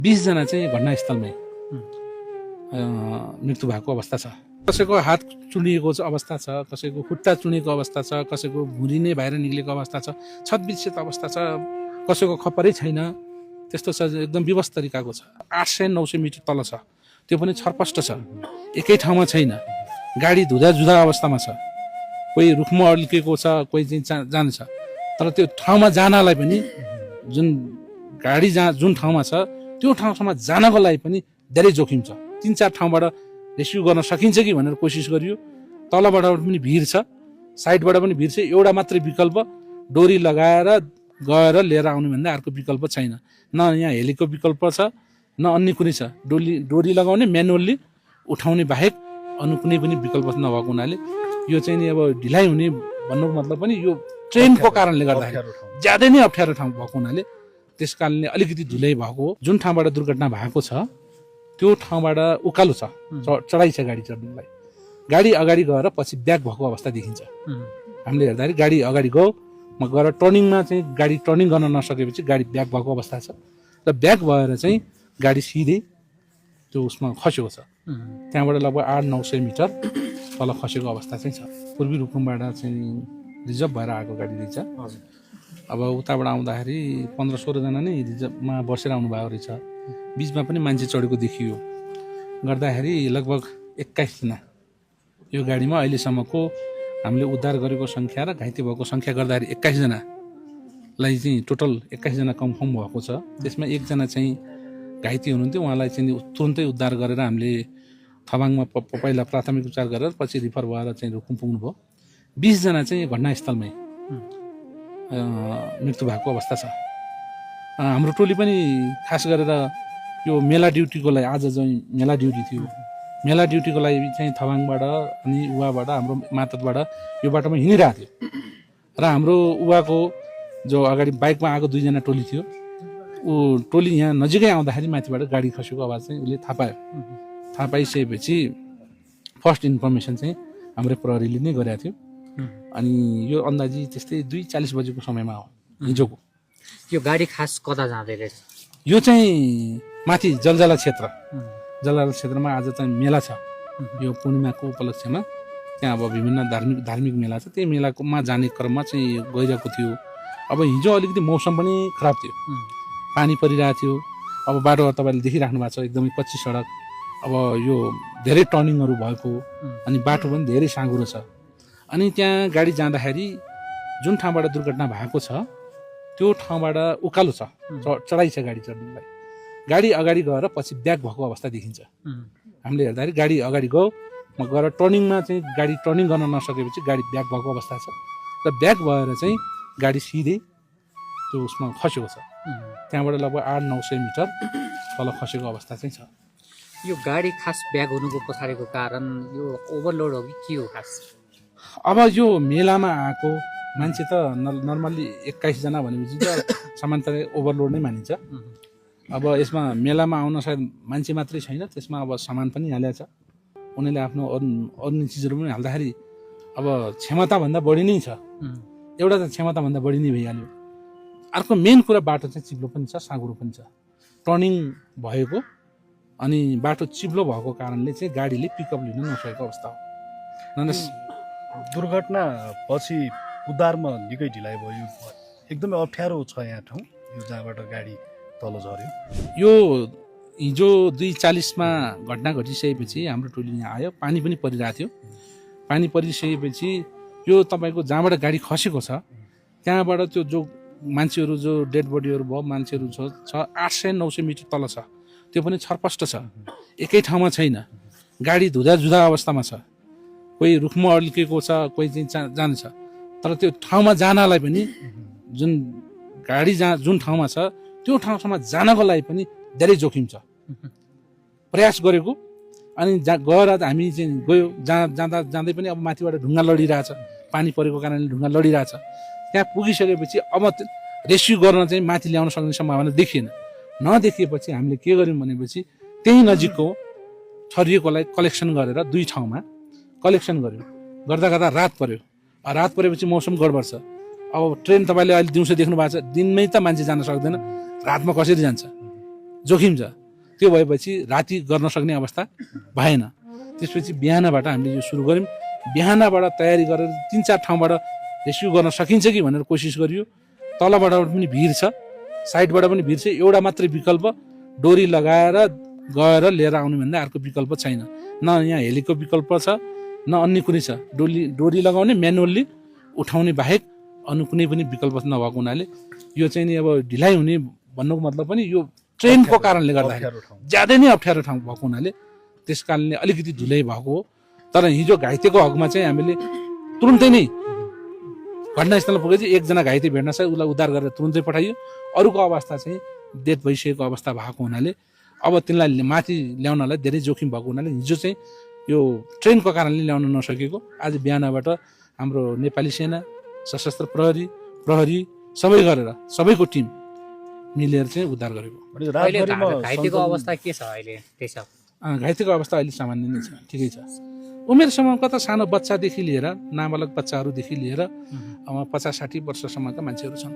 20 जना चाहिँ घटनास्थलमै मृत्यु भएको अवस्था छ। कसैको हात चुडिएको अवस्था छ, कसैको खुट्टा चुडेको अवस्था छ, कसैको भुँडी नै बाहिर निक्लेको अवस्था छ, छतविच्छेद अवस्था छ, कसैको खप्परै छैन, त्यस्तो छ। एकदम विवश तरिकाको छ। 800-900 मिटर तल छ, त्यो पनि छरपष्ट छ, एकै ठाउँमा छैन, गाडी धुँदा जुधा अवस्थामा छ, कोही रुखमा अड्केको छ, कोही चाहिँ जान्छ। तर त्यो ठाउँमा जानलाई पनि जुन गाडी जुन ठाउँमा छ त्यो ठाउँसम्म जानको लागि पनि धेरै जोखिम छ। 3-4 ठाउँबाट रेस्क्यु गर्न सकिन्छ कि भनेर कोसिस गरियो। तलबाट पनि भिड छ, साइडबाट पनि भिड छ। एउटा मात्रै विकल्प डोरी लगाएर गएर लिएर आउनु भन्दा अर्को विकल्प छैन। न यहाँ हेलीको विकल्प छ, न अन्य कुनै छ। डोरी लगाउने, म्यानुअल्ली उठाउने बाहेक अरू कुनै पनि विकल्प नभएको हुनाले यो चाहिँ नि अब ढिलाइ हुने भन्नुको मतलब पनि यो ट्रेनको कारणले गर्दाखेरि ज्यादै नै अप्ठ्यारो ठाउँ भएको हुनाले त्यस कारणले अलिकति ढिलाइ भएको हो। जुन ठाउँबाट दुर्घटना भएको छ त्यो ठाउँबाट उकालो छ, चढाइ छ गाडी चढ्नुलाई। गाडी अगाडि गएर पछि ब्याक भएको अवस्था देखिन्छ। हामीले हेर्दाखेरि गाडी अगाडि गयो, म गएर टर्निङमा चाहिँ गाडी टर्निङ गर्न नसकेपछि गाडी ब्याक भएको अवस्था छ र ब्याक भएर चाहिँ गाडी सिधै त्यो उसमा खसेको छ। त्यहाँबाट लगभग 800-900 मिटर तल खसेको अवस्था चाहिँ छ। पूर्वी रुकुमबाट चाहिँ रिजर्भ भएर आएको गाडी रहेछ। अब उताबाट आउँदाखेरि 15-16 जना नै रिजर्भमा बसेर आउनु भएको रहेछ। बिचमा पनि मान्छे चढेको देखियो। गर्दाखेरि लगभग 21 जना यो गाडीमा अहिलेसम्मको हामीले उद्धार गरेको सङ्ख्या र घाइते भएको सङ्ख्या गर्दाखेरि 21 जनालाई चाहिँ टोटल 21 जना कन्फर्म भएको छ। त्यसमा 1 जना चाहिँ घाइते हुनुहुन्थ्यो, उहाँलाई चाहिँ तुरुन्तै उद्धार गरेर हामीले थबाङमा पहिला प्राथमिक उपचार गरेर पछि रिफर भएर चाहिँ रुकुम पुग्नुभयो। 20 जना चाहिँ घटनास्थलमै मृत्यु भएको अवस्था छ। हाम्रो टोली पनि खास गरेर यो मेला ड्युटीको लागि, आज चाहिँ मेला ड्युटी थियो, मेला ड्युटीको लागि चाहिँ थबाङबाट अनि उवाबाट हाम्रो मातहतबाट यो बाटोमा हिँडिरहेको थियो र हाम्रो उवाको जो अगाडि बाइकमा आएको 2 जना टोली थियो, ऊ टोली यहाँ नजिकै आउँदाखेरि माथिबाट गाडी खसेको आवाज चाहिँ उसले थाहा पायो। थाहा पाइसकेपछि फर्स्ट इन्फर्मेसन चाहिँ हाम्रो प्रहरीले नै गरेको थियो। अनि यो अन्दाजी त्यस्तै 2:40 बजेको समयमा हो हिजोको। यो गाडी खास कता जाँदै रहेछ? यो चाहिँ माथि जलजला क्षेत्र, जलजला क्षेत्रमा आज चाहिँ मेला छ। यो पूर्णिमाको उपलक्ष्यमा त्यहाँ अब विभिन्न धार्मिक मेला छ। त्यही मेलाकोमा जाने क्रममा चाहिँ गइरहेको थियो। अब हिजो अलिकति मौसम पनि खराब थियो, पानी परिरहेको थियो। अब बाटो तपाईँले देखिराख्नु भएको छ, एकदमै कच्ची सडक। अब यो धेरै टर्निङहरू भएको अनि बाटो पनि धेरै साँघुरो छ। अनि त्यहाँ गाडी जाँदाखेरि जुन ठाउँबाट दुर्घटना भएको छ त्यो ठाउँबाट उकालो छ, चढाइ छ गाडी चढ्नुलाई। गाडी अगाडि गएर पछि ब्याक भएको अवस्था देखिन्छ। हामीले हेर्दाखेरि गाडी अगाडि गयो, म गएर टर्निङमा चाहिँ गाडी टर्निङ गर्न नसकेपछि गाडी ब्याक भएको अवस्था छ र ब्याक भएर चाहिँ गाडी सिधै त्यो उसमा खसेको छ। त्यहाँबाट लगभग 800-900 मिटर तल खसेको अवस्था चाहिँ छ। यो गाडी खास ब्याक हुनुको पछाडिको कारण यो ओभरलोड हो कि के हो खास? अब यो मेलामा आएको मान्छे त नर्मल्ली 21 जना भनेपछि त सामान्यतया ओभरलोड नै मानिन्छ। अब यसमा मेलामा आउन सायद मान्छे मात्रै छैन, त्यसमा अब सामान पनि हालेको छ। उनीहरूले आफ्नो अन्य चिजहरू पनि हाल्दाखेरि अब क्षमताभन्दा बढी नै छ। एउटा त क्षमताभन्दा बढी नै भइहाल्यो। अर्को मेन कुरा बाटो चाहिँ चिप्लो पनि छ, साँघुरो पनि छ, टर्निङ भएको अनि बाटो चिप्लो भएको कारणले चाहिँ गाडीले पिकअप लिन नसकेको अवस्था हो। दुर्घटना पछि उद्धारमा निकै ढिलाइ भयो। एकदमै अप्ठ्यारो छ यहाँ ठाउँ, यो जहाँबाट गाडी तल झऱ्यो। यो हिजो 2:40 घटना घटिसकेपछि हाम्रो टोली यहाँ आयो। पानी पनि परिरहेको थियो। पानी परिसकेपछि यो तपाईँको जहाँबाट गाडी खसेको छ त्यहाँबाट त्यो जो मान्छेहरू, जो डेड बडीहरू भयो, मान्छेहरू छ 800-900 मिटर तल छ, त्यो पनि छरपष्ट छ, एकै ठाउँमा छैन, गाडी धुँदा जुधा अवस्थामा छ, कोही रुखमा अड्केको छ, कोही चाहिँ जान्छ। तर त्यो ठाउँमा जानलाई पनि जुन गाडी जुन ठाउँमा छ त्यो ठाउँसम्म जानको लागि पनि धेरै जोखिम छ। प्रयास गरेको अनि गएर हामी चाहिँ गयो, जाँदै पनि अब माथिबाट ढुङ्गा लडिरहेछ, पानी परेको कारणले ढुङ्गा लडिरहेछ। त्यहाँ पुगिसकेपछि अब रेस्क्यु गर्न चाहिँ माथि ल्याउन सक्ने सम्भावना देखिएन। नदेखिएपछि हामीले के गर्यौँ भनेपछि त्यही नजिकको छरिएकोलाई कलेक्सन गरेर 2 ठाउँमा कलेक्सन गर्यौँ। गर्दा रात पर्यो। रात परेपछि मौसम गडबड छ। अब ट्रेन तपाईँले अहिले दिउँसो देख्नु भएको छ, दिनमै त मान्छे जान सक्दैन, रातमा कसरी जान्छ? जोखिम छ। त्यो भएपछि राति गर्न सक्ने अवस्था भएन। त्यसपछि बिहानबाट हामीले यो सुरु गऱ्यौँ। बिहानबाट तयारी गरेर 3-4 ठाउँबाट रेस्क्यु गर्न सकिन्छ कि भनेर कोसिस गरियो। तलबाट पनि भिड छ, साइडबाट पनि भिड छ। एउटा मात्रै विकल्प डोरी लगाएर गएर लिएर आउनु भन्दा अर्को विकल्प छैन। न यहाँ हेलीको विकल्प छ, न अन्य कुनै छ। डोरी लगाउने, म्यानुअल्ली उठाउने बाहेक अन्य कुनै पनि विकल्प नभएको हुनाले यो चाहिँ नि अब ढिलाइ हुने भन्नुको मतलब पनि यो ट्रेनको कारणले गर्दाखेरि ज्यादै नै अप्ठ्यारो ठाउँ भएको हुनाले त्यस कारणले अलिकति ढिलै भएको हो। तर हिजो घाइतेको हकमा चाहिँ हामीले तुरुन्तै नै घटनास्थलमा पुगेपछि एकजना घाइते भेट्न सक्यो, उसलाई उद्धार गरेर तुरुन्तै पठाइयो। अरूको अवस्था चाहिँ डेथ भइसकेको अवस्था भएको हुनाले अब तिनलाई माथि ल्याउनलाई धेरै जोखिम भएको हुनाले हिजो चाहिँ यो ट्रेनको कारणले ल्याउन नसकेको। आज बिहानबाट हाम्रो नेपाली सेना, सशस्त्र प्रहरी सबै गरेर सबैको टिम मिलेर चाहिँ उद्धार गरेको। घाइतेको अवस्था के छ अहिले? घाइतेको अवस्था अहिले सामान्य नै छ, ठिकै छ। उमेर समूहका त सानो बच्चादेखि लिएर नाबालक बच्चाहरूदेखि लिएर 50-60 वर्षसम्मका मान्छेहरू छन्।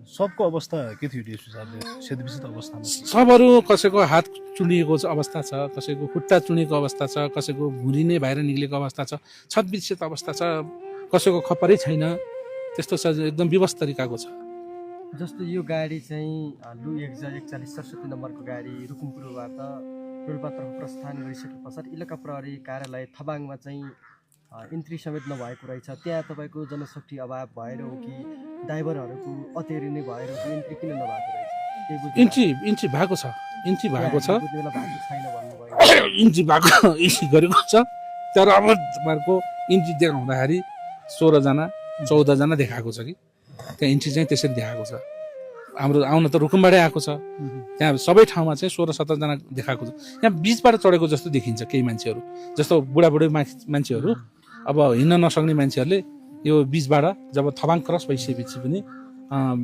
सबको अवस्था के थियो डिएसपी साहबले? सेतविसित अवस्थामा सबहरू, कसैको हात चुडिएको अवस्था छ, कसैको खुट्टा चुडिएको अवस्था छ, कसैको भुँडी नै बाहिर निक्लेको अवस्था छ, छतविच्छेद अवस्था छ, कसैको खपरै छैन। त्यस्तो छ, एकदम विवश तरिकाको छ। जस्तो यो गाडी चाहिँ लु 4167 नम्बरको गाडी रुकुमपुरबाट टोलपात्रमा प्रस्थान गरिसके पश्चात इलाका प्रहरी कार्यालय थबाङमा चाहिँ इन्ट्री समेत नभएको रहेछ। त्यहाँ तपाईँको जनशक्ति अभाव भएर हो कि ड्राइभरहरूको अतेरी नै भएर हो कि इन्ट्री किन नभएको रहेछ? इन्ट्री भएको छ, इन्ट्री भएको छ, भएको छैन भन्नुभयो। इन्ट्री भएको इन्ट्री गरेको छ। तर अब तपाईँहरूको इन्ट्री देखाउँदाखेरि 16 जना 14 जना देखाएको छ कि त्यहाँ इन्ट्री चाहिँ त्यसरी देखाएको छ। हाम्रो आउन त रुकुमबाटै आएको छ, त्यहाँ सबै ठाउँमा चाहिँ 16-17 जना देखाएको छ। यहाँ बिचबाट चढेको जस्तो देखिन्छ केही मान्छेहरू, जस्तो बुढाबुढी मान्छेहरू, अब हिँड्न नसक्ने मान्छेहरूले यो बिचबाट जब थबाङ क्रस भइसकेपछि पनि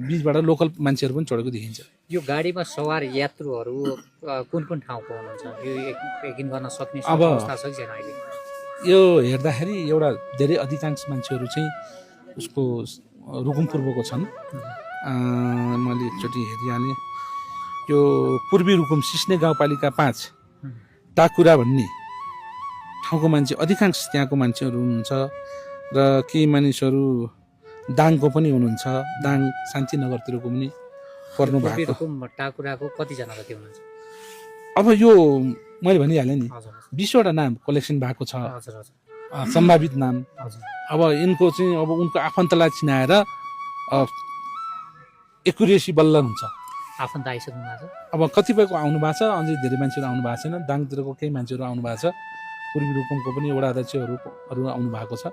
बिचबाट लोकल मान्छेहरू पनि चढेको देखिन्छ। यो गाडीमा सवार यात्रुहरू कुन कुन ठाउँको हुनुहुन्छ? यो यकिन गर्न सक्ने अब अवस्था छ कि छैन अहिले? यो हेर्दाखेरि एउटा धेरै अधिकांश मान्छेहरू चाहिँ उसको रुकुमपूर्वको छन्। मैले एकचोटि हेरिहालेँ, यो पूर्वी रुकुम सिस्ने गाउँपालिका 5 टाकुरा भन्ने ठाउँको मान्छे अधिकांश त्यहाँको मान्छेहरू हुनुहुन्छ र केही मानिसहरू दाङको पनि हुनुहुन्छ। दाङ शान्तिनगरतिरको पनि पर्नु भएको। टाकुराको कतिजना जति हुनुहुन्छ? अब यो मैले भनिहालेँ नि, 20 वटा नाम कलेक्सन भएको छ, सम्भावित नाम। अब यिनको चाहिँ अब उनको आफन्तलाई चिनाएर एकुरेसी बल्ल हुन्छ। आफन्त आइसक्नु भएको छ? अब कतिपयको आउनु भएको छ, अझै धेरै मान्छेहरू आउनु भएको छैन। दाङतिरको केही मान्छेहरू आउनु भएको छ, पूर्वी रुकुमको पनि वडा अध्यक्षहरू आउनु भएको छ।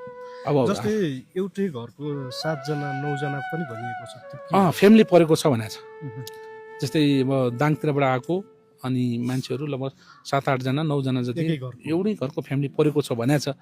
अब जस्तै एउटै घरको 7 जना 9 जना पनि भनिएको छ, फ्यामिली परेको छ भनेको छ। जस्तै अब दाङतिरबाट आएको अनि मान्छेहरू लगभग 7-8 जना 9 जना जति एउटै घरको फ्यामिली परेको छ भनेको छ।